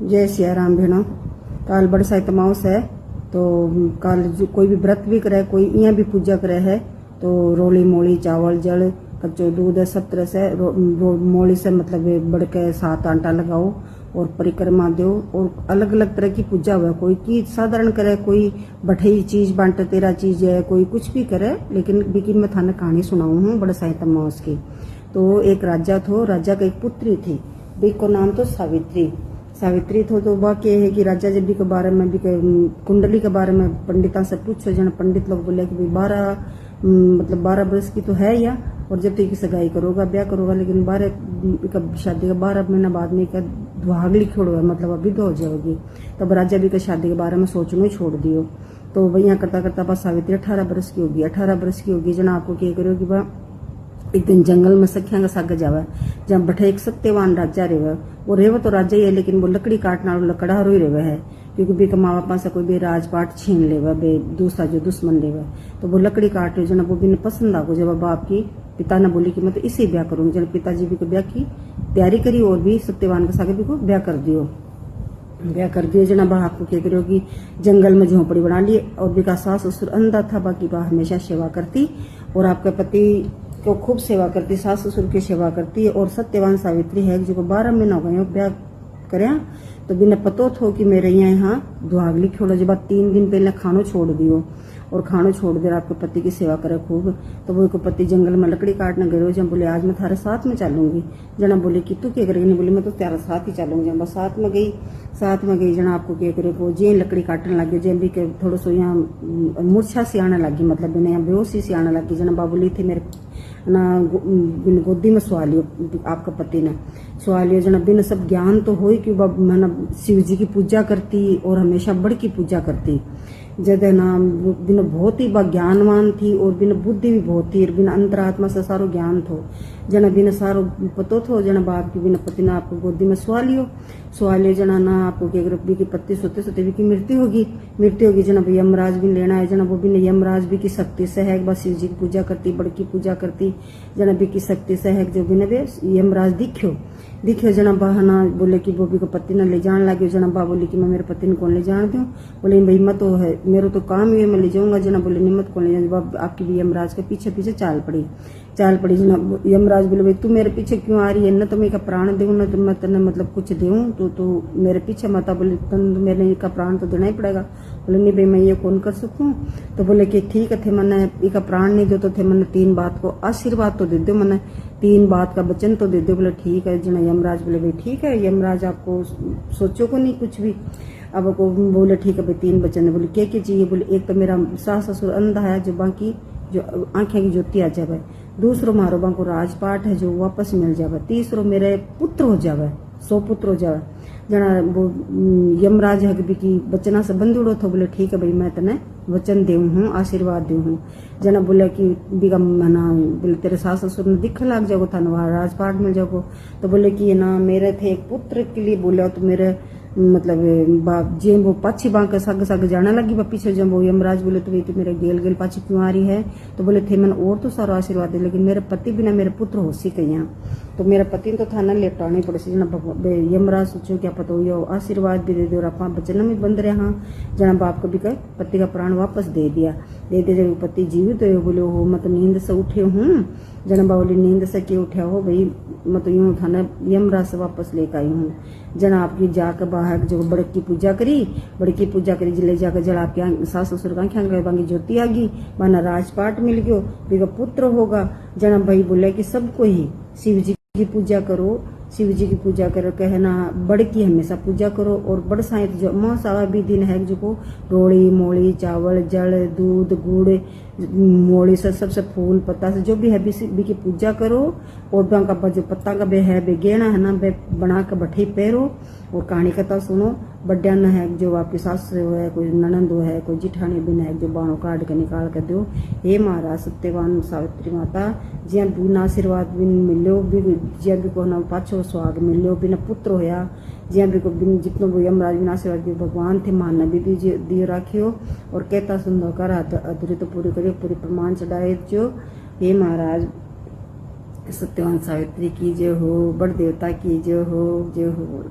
जय सिया राम भेणो। काल बड़ साई तमाउस है तो काल जो कोई भी व्रत भी करे, कोई इं भी पूजा करे है तो रोली मोली चावल जल कच्चो दूध सत्र से मोली से मतलब बढ़ के 7 आंटा लगाओ और परिक्रमा दो। और अलग अलग तरह की पूजा हुआ, कोई की साधारण करे, कोई बठई चीज बांटे 13 चीज है, कोई कुछ भी करे। लेकिन मैं थाने कहानी सुनाऊ हूँ बड़ा साई तमाउस की। तो एक राजा थो, राजा का एक पुत्री थी, को नाम तो सावित्री थो। तो वह क्या है कि राजा जब भी के बारे में भी कुंडली के बारे में पंडिता से पूछो, जन पंडित लोग बोले कि भाई 12 वर्ष की तो है या, और जब तक सगाई करोगा ब्याह करोगा, लेकिन 12 शादी का 12 महीना बाद में क्या दुहागली छोड़ो है, मतलब अभी तो हो जाएगी। तब राजा भी शादी के बारे में सोचना ही छोड़ दियो। तो वही यहाँ करता करता बस सावित्री 18 वर्ष की होगी। 18 वर्ष की होगी जना आपको क्या करो कि वह एक दिन जंगल में सखिया का साग जावे, जहाँ बैठे एक सत्यवान राजा रेवे। वो रेवे तो राजा ही है, लेकिन वो लकड़ी काटना और लकड़हारो ही रेवे है, क्योंकि बे माँ बापा से कोई भी राजपाट छीन लेवे, बे दूसरा जो दुश्मन लेवे तो वो लकड़ी काट रहे जना वो भी पसंद आ गो। जब बाप की पिता ने बोली कि मैं तो इसे ब्याह करूंगी, जब पिताजी भी को ब्याह की तैयारी करी और भी सत्यवान के सागे भी को ब्याह कर दियो। जना बा आपको क्या करो कि जंगल में झोंपड़ी बना ली, और भी सास ससुर अंधा था, बाकी बा हमेशा सेवा करती और आपके पति को खूब सेवा करती, सास ससुर की सेवा करती। और सत्यवान सावित्री है जो 12 महीना हो गए ब्याह करया, तो बिना पतो थो कि मेरे यहाँ दुहागली छोड़ो। जब 3 दिन पहले खानो छोड़ दियो, और खानो छोड़ दे आपके पति की सेवा करे खूब। तो वो को पति जंगल में लकड़ी काटने गए, जब बोले आज मैं थारे साथ में चलूंगी। जना बोले कि तू क्या करेगी, बोली मैं तो तेरा साथ ही चलूंगी। जब साथ में गई जना आपको क्या करे वो जे लकड़ी काटने लगे, जब भी थोड़ा सो यहाँ मूर्छा से आने लगी, मतलब बिना यहाँ बेहोशी से आने लगी। जना बाबूली थी मेरे ना बिन गोदी में सवा लियो, आपका पति ने सवा लियो। जना बिन सब ज्ञान तो हो कि मैंने शिव जी की पूजा करती और हमेशा बड़ की पूजा करती। जद ना बिन बहुत ही ज्ञानवान थी और बिन बुद्धि भी बहुत थी, और बिन अंतरात्मा से सारो ज्ञान थो। जना बिन सारो पतो थो, जना बाप की बिन पति ने आपको गोदी में सवा लियो। जना ना आपको क्या करो की पति सोते सोते भी की मृत्यु होगी। जना भाई यमराज भी लेना है, जना वो बिन यमराज भी की शक्ति से है, बस शिव जी की पूजा करती, बड़ की पूजा करती। जना भी की शक्ति से है जो बिन यमराज दिखियो। जना बहाना बोले कि वो भी को पति ने ले जान लगे। जना बा बोली कि मैं मेरे पति ने कौन ले जान दूं, बोले भाई मत तो है मेरा तो काम ही है, मैं ले जाऊंगा। जना बोले निमत कौन ले जाऊंगा, आपकी भी यमराज के पीछे पीछे चाल पड़ी। जना यमराज बोले भाई तू मेरे पीछे क्यों आ रही है, न तो मैं का प्राण दूं, न तो मैं तेने मतलब कुछ दूं, तो मेरे पीछे मत। बोले तन मेरे का प्राण तो देना ही पड़ेगा। बोले नहीं भाई मैं ये कौन कर सकूं। तो बोले कि ठीक है थे मैंने इसका प्राण नहीं दो, तो थे मैंने 3 बात को आशीर्वाद तो दे दो, मैंने 3 बात का वचन तो दे दो। बोले ठीक है। जना यमराज बोले भाई ठीक है, यमराज आपको सोचो को नहीं कुछ भी। अब को बोले ठीक है भाई 3 वचन है। बोले क्या चाहिए, बोले एक तो मेरा सास ससुर अंधा है, जो बाकी जो आंखें की ज्योति आ जावे। दूसरो मारो बाको राजपाट है जो वापस मिल जावे। तीसरो मेरे पुत्र हो जावे, 100 पुत्र हो जावे। जना वो यमराज है भी की वचना से बंधुड़ो थो। बोले ठीक है भाई मैं तने वचन देऊ हूँ, आशीर्वाद देऊ हूँ। जना बोले कि बिगा मना बोले तेरे सास ससुर ने दिख लाग जाओ था ना, राजपाट मिल जाओ। तो बोले कि ना मेरे थे एक पुत्र के लिए बोले, तो मेरे मतलब जे वो पाछी बांक सग जाने लगी पीछे। जब वो यमराज बोले तो मेरे गेल पाछी क्यों आ रही है, तो बोले थे मैंने और तो सारा आशीर्वाद दे, लेकिन मेरे पति बिना मेरे पुत्र हो सी कहीं, तो मेरा पति तो थाना लेटाने पड़े सी। जना यमराज सोचो क्या पता हो आशीर्वाद भी दे दो, और आप बचन में बंद रहे। हाँ जना बाप को भी कहे पति का प्राण वापस दे दिया। जब पति जीवित हो बोले हो मैं तो नींद से उठे हूँ। जना बाबूली नींद से क्यों उठा हो भाई, मैं तो यूं थाना यमराज से वापस लेकर आई हूँ। जना आपकी जाकर बाहर जो बड़ की पूजा करी जिले जाकर जल आपके सास ससुर का आंखें बांगी ज्योति आ गई, माना राजपाट मिल गयो, बिका पुत्र होगा। जना भाई बोले कि सबको ही शिव जी की पूजा करो, शिव जी की पूजा करो, कहना बड़ की हमेशा पूजा करो। और बड़ साइत जो अमावस्या भी दिन है जो रोड़ी मोली चावल जल दूध गुड़ मोली से सबसे फूल पत्ता से जो भी है भी की पूजा करो। और का जो पत्ता का बे है बे गेना है ना, बे बना के बैठे पैरो और कहानी कथा सुनो। बड्डा न है जो आपकी सास है, कोई ननंद है, कोई जिठानी बिन है जो बाणों काट के निकाल के दो। हे महाराज सत्यवान सावित्री माता जिया बिना आशीर्वाद बिन मिलो, जिया भी को ना पाछो स्वाग मिलो, बिना पुत्र होया, जिया भी को बिन जितनो वो यमराज बिना आशीर्वाद दियो भगवान थे मान भी दियो राखियो। और कहता सुंदर कर अधूरी तो पूरी करियो, पूरी प्रमाण चढ़ाए जो। हे महाराज सत्यवान सावित्री की जय हो, बड़ देवता की जय हो, जय हो।